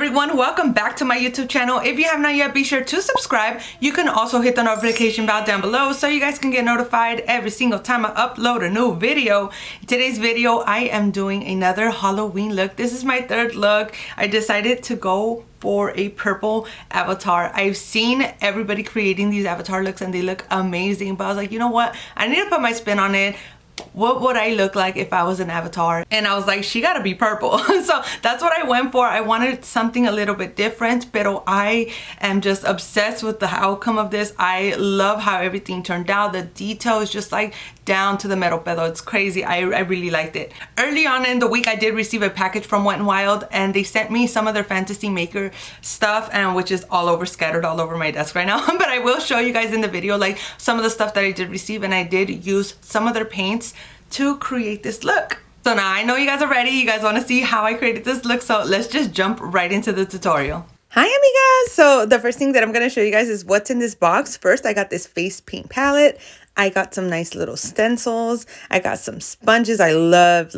everyone, welcome back to my YouTube channel. If you have not yet, be sure to subscribe. You can also hit the notification bell down below so you guys can get notified every single time I upload a new video. In today's video, I am doing another Halloween look. This is my third look. I decided to go for a purple avatar. I've seen everybody creating these avatar looks and they look amazing, but I was like, you know what? I need to put my spin on it. What would I look like if I was an avatar? And I was like, she gotta be purple. So that's what I went for. I wanted something a little bit different, but I am just obsessed with the outcome of this. I love how everything turned out. The detail is just like down to the metal pedal. It's crazy. I really liked it. Early on in the week, I did receive a package from N Wild and they sent me some of their fantasy maker stuff, and which is all over, scattered all over my desk right now. But I will show you guys in the video like some of the stuff that I did receive, and I did use some of their paints to create this look. So now I know you guys are ready. You guys want to see how I created this look, so let's just jump right into the tutorial. Hi amigas! So the first thing that I'm going to show you guys is what's in this box. First, I got this face paint palette. I got some nice little stencils. I got some sponges. I love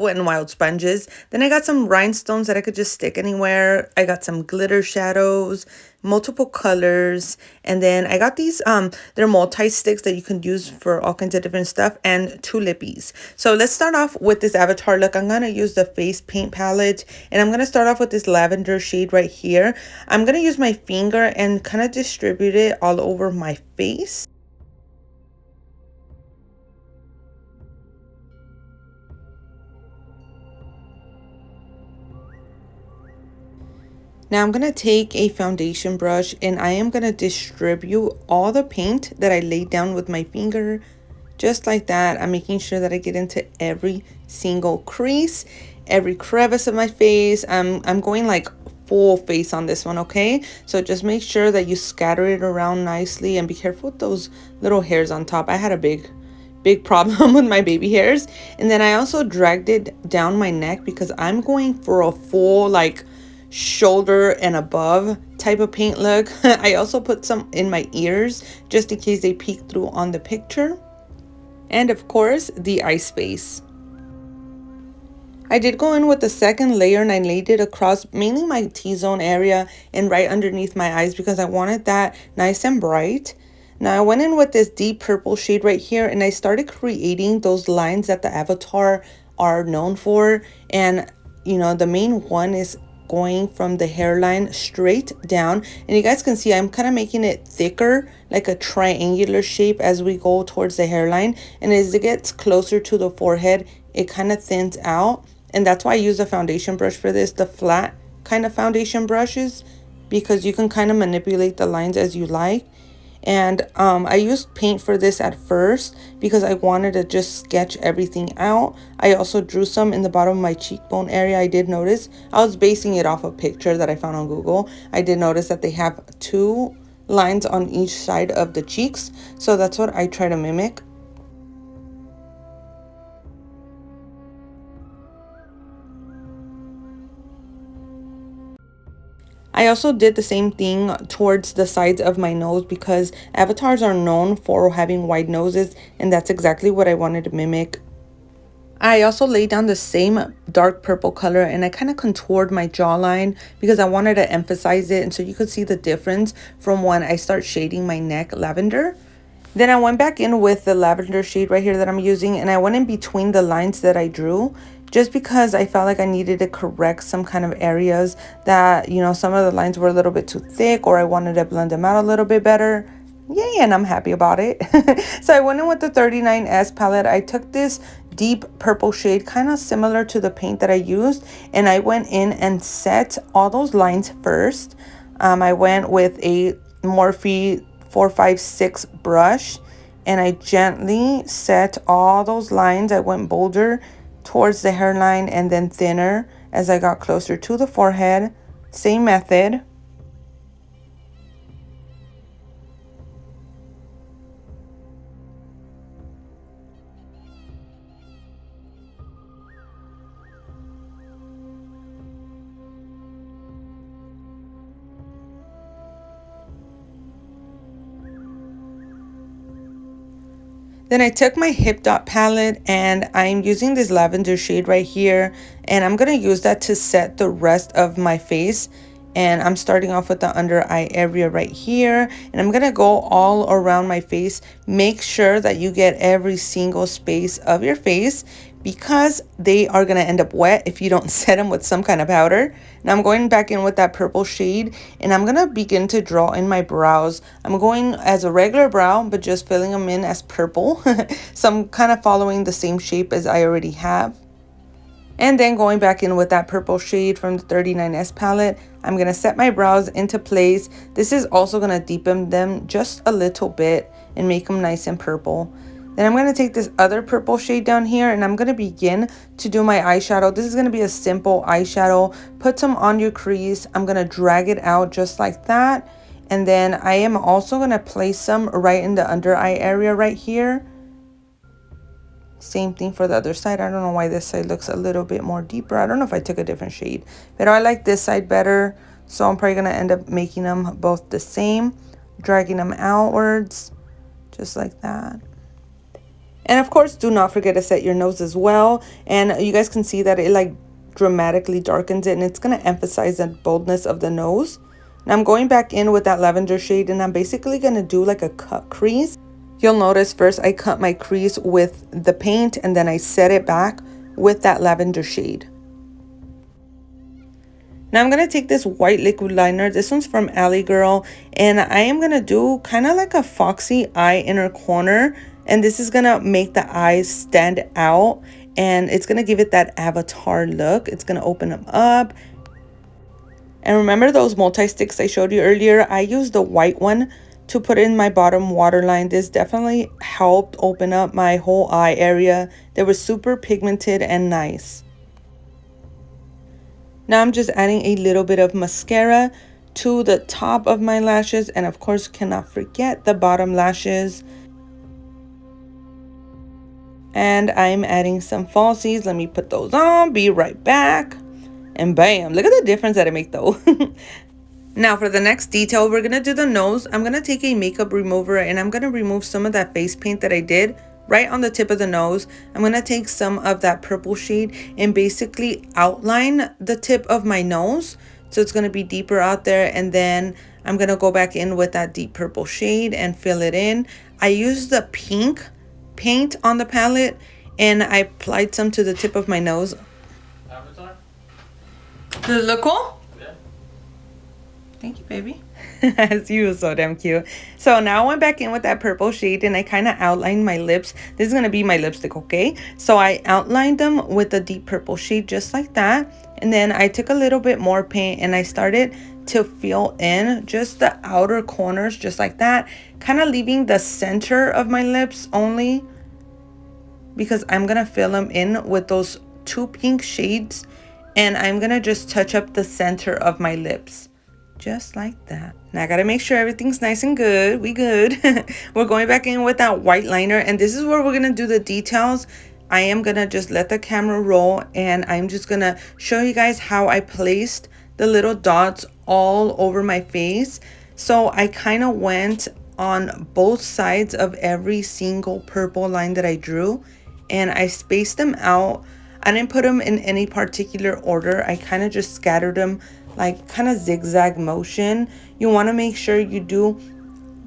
Wet n Wild sponges. Then I got some rhinestones that I could just stick anywhere. I got some glitter shadows, multiple colors, and then I got these they're multi-sticks that you can use for all kinds of different stuff, and two lippies. So let's start off with this avatar look. I'm gonna use the face paint palette, and I'm gonna start off with this lavender shade right here. I'm gonna use my finger and kind of distribute it all over my face. Now I'm going to take a foundation brush and I am going to distribute all the paint that I laid down with my finger, just like that. I'm making sure that I get into every single crease, every crevice of my face. I'm going like full face on this one, okay? So just make sure that you scatter it around nicely and be careful with those little hairs on top. I had a big problem with my baby hairs. And then I also dragged it down my neck because I'm going for a full like shoulder and above type of paint look. I also put some in my ears just in case they peek through on the picture, and of course the eye space. I did go in with the second layer and I laid it across mainly my T-zone area and right underneath my eyes because I wanted that nice and bright. Now I went in with this deep purple shade right here and I started creating those lines that the avatar are known for, and you know, the main one is going from the hairline straight down, and you guys can see I'm kind of making it thicker, like a triangular shape as we go towards the hairline, and as it gets closer to the forehead it kind of thins out. And that's why I use a foundation brush for this, the flat kind of foundation brushes, because you can kind of manipulate the lines as you like. And I used paint for this at first because I wanted to just sketch everything out. I also drew some in the bottom of my cheekbone area. I did notice, I was basing it off a picture that I found on Google. I did notice that they have two lines on each side of the cheeks. So that's what I try to mimic. I also did the same thing towards the sides of my nose because avatars are known for having wide noses, and that's exactly what I wanted to mimic. I also laid down the same dark purple color and I kind of contoured my jawline because I wanted to emphasize it, and so you could see the difference from when I start shading my neck lavender. Then I went back in with the lavender shade right here that I'm using, and I went in between the lines that I drew just because I felt like I needed to correct some kind of areas that, you know, some of the lines were a little bit too thick, or I wanted to blend them out a little bit better. Yay, and I'm happy about it. So I went in with the 39S palette. I took this deep purple shade, kind of similar to the paint that I used, and I went in and set all those lines first. I went with a Morphe 456 brush and I gently set all those lines. I went bolder towards the hairline and then thinner as I got closer to the forehead. Same method. Then I took my Hip Dot palette and I'm using this lavender shade right here, and I'm going to use that to set the rest of my face. And I'm starting off with the under eye area right here, and I'm gonna go all around my face. Make sure that you get every single space of your face, because they are gonna end up wet if you don't set them with some kind of powder. Now I'm going back in with that purple shade, and I'm gonna begin to draw in my brows. I'm going as a regular brow, but just filling them in as purple. So I'm kind of following the same shape as I already have. And then going back in with that purple shade from the 39S palette, I'm going to set my brows into place. This is also going to deepen them just a little bit and make them nice and purple. Then I'm going to take this other purple shade down here, and I'm going to begin to do my eyeshadow. This is going to be a simple eyeshadow. Put some on your crease. I'm going to drag it out just like that. And then I am also going to place some right in the under eye area right here. Same thing for the other side. I don't know why this side looks a little bit more deeper. I don't know if I took a different shade, but I like this side better. So I'm probably going to end up making them both the same, dragging them outwards, just like that. And of course, do not forget to set your nose as well. And you guys can see that it like dramatically darkens it, and it's going to emphasize the boldness of the nose. Now I'm going back in with that lavender shade, and I'm basically going to do like a cut crease. You'll notice first I cut my crease with the paint, and then I set it back with that lavender shade. Now I'm going to take this white liquid liner. This one's from Alley Girl, and I am going to do kind of like a foxy eye inner corner, and this is going to make the eyes stand out, and it's going to give it that avatar look. It's going to open them up. And remember those multi-sticks I showed you earlier? I used the white one to put in my bottom waterline. This definitely helped open up my whole eye area. They were super pigmented and nice. Now I'm just adding a little bit of mascara to the top of my lashes, and of course cannot forget the bottom lashes. And I'm adding some falsies. Let me put those on, be right back. And bam, look at the difference that I make though. Now for the next detail, we're going to do the nose. I'm going to take a makeup remover, and I'm going to remove some of that face paint that I did right on the tip of the nose. I'm going to take some of that purple shade and basically outline the tip of my nose. So it's going to be deeper out there, and then I'm going to go back in with that deep purple shade and fill it in. I used the pink paint on the palette, and I applied some to the tip of my nose. Avatar? Does it look cool? Thank you, baby. You were so damn cute. So now I went back in with that purple shade, and I kind of outlined my lips. This is going to be my lipstick, okay? So I outlined them with the deep purple shade just like that. And then I took a little bit more paint, and I started to fill in just the outer corners just like that. Kind of leaving the center of my lips only, because I'm going to fill them in with those two pink shades. And I'm going to just touch up the center of my lips. Just like that. Now I gotta make sure everything's nice and good. We good. We're going back in with that white liner, and this is where we're gonna do the details. I am gonna just let the camera roll, and I'm just gonna show you guys how I placed the little dots all over my face. So I kind of went on both sides of every single purple line that I drew, and I spaced them out. I didn't put them in any particular order. I kind of just scattered them like kind of zigzag motion. You want to make sure you do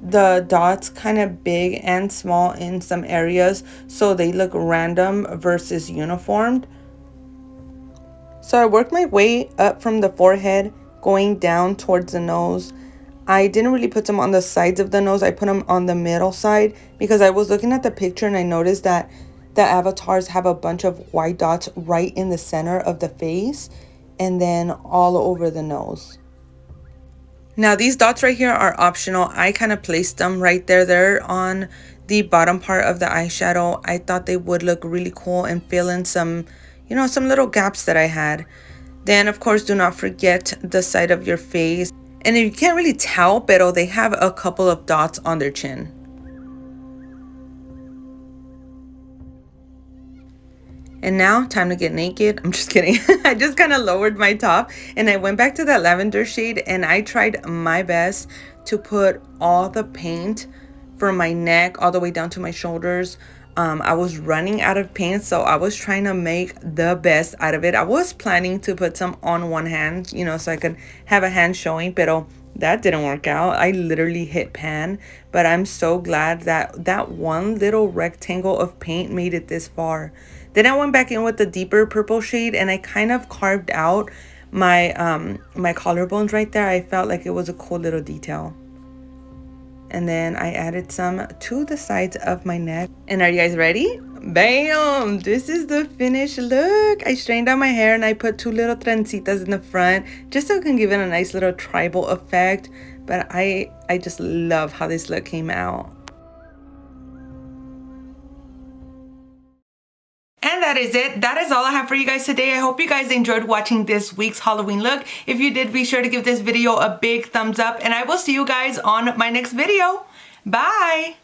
the dots kind of big and small in some areas so they look random versus uniformed. So I worked my way up from the forehead going down towards the nose. I didn't really put them on the sides of the nose. I put them on the middle side because I was looking at the picture and I noticed that the avatars have a bunch of white dots right in the center of the face and then all over the nose. Now these dots right here are optional. I kind of placed them right there. They're on the bottom part of the eyeshadow. I thought they would look really cool and fill in some, you know, some little gaps that I had. Then of course, do not forget the side of your face. And if you can't really tell, pero they have a couple of dots on their chin. And now, time to get naked. I'm just kidding. I just kind of lowered my top and I went back to that lavender shade and I tried my best to put all the paint from my neck all the way down to my shoulders I was running out of paint, so I was trying to make the best out of it. I was planning to put some on one hand, you know, so I could have a hand showing, but that didn't work out. I literally hit pan, but I'm so glad that that one little rectangle of paint made it this far. Then I went back in with the deeper purple shade and I kind of carved out my my collarbones right there. I felt like it was a cool little detail. And then I added some to the sides of my neck. And are you guys ready? Bam! This is the finished look. I straightened out my hair and I put 2 little trencitas in the front just so it can give it a nice little tribal effect. But I just love how this look came out. And that is it. That is all I have for you guys today. I hope you guys enjoyed watching this week's Halloween look. If you did, be sure to give this video a big thumbs up and I will see you guys on my next video. Bye!